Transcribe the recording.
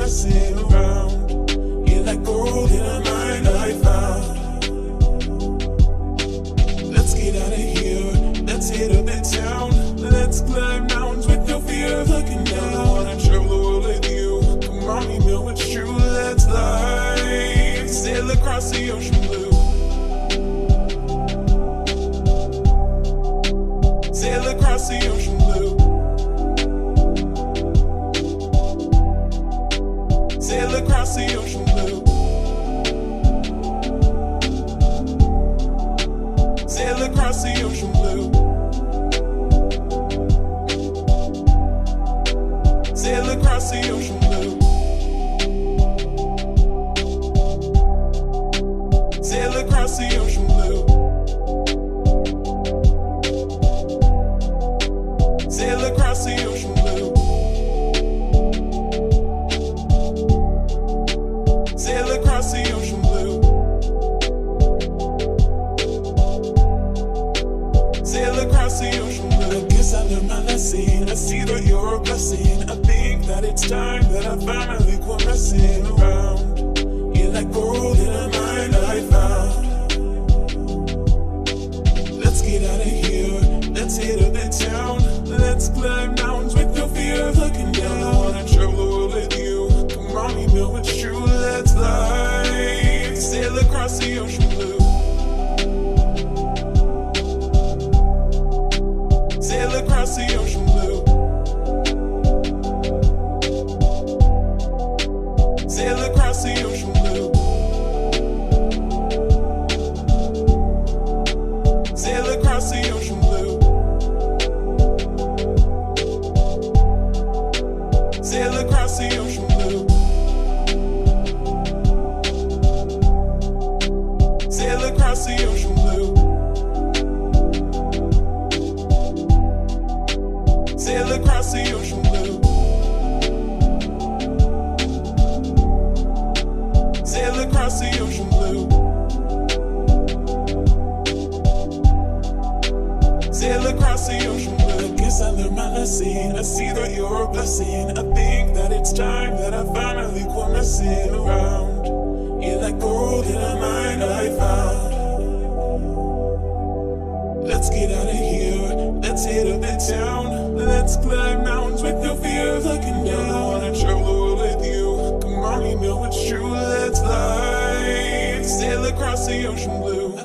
messing around. You're like gold in a mine I found. Let's get out of here, let's hit up the town. Let's climb mountains with no fear of looking down. I wanna travel the world with you. Come on, you know it's true, let's fly. Sail across the ocean blue. Sail across the ocean blue. Sail across the ocean blue. Sail across the ocean blue. Sail across the ocean blue. Sail across the ocean blue. Sail across the ocean blue. Sail across the ocean blue. Sail across the ocean blue. I guess I learned my lesson. I see that you're a blessing. I think that it's time that I finally quit messing around. You're like gold in a mine I found. Let's get out of here, let's hit up the town. Let's climb mountains with no fear of looking down. I wanna travel the world with you. Come on, you know it's true, let's fly. Sail across the ocean blue. Sail across the ocean blue. Sail across the ocean blue. Sail across the ocean blue. Sail across the ocean blue. Sail across the ocean blue. Sail across the ocean blue. Sail across the ocean blue. Sail across the ocean blue. I guess I learned my lesson. I see that you're a blessing. I think that it's time that I finally quit messing around. You're like gold in a mine I found. Let's get out of here, let's hit up the town. Let's climb mountains with no fear of looking down. I wanna travel the world with you. Come on, you know it's true, let's fly. Sail across the ocean blue.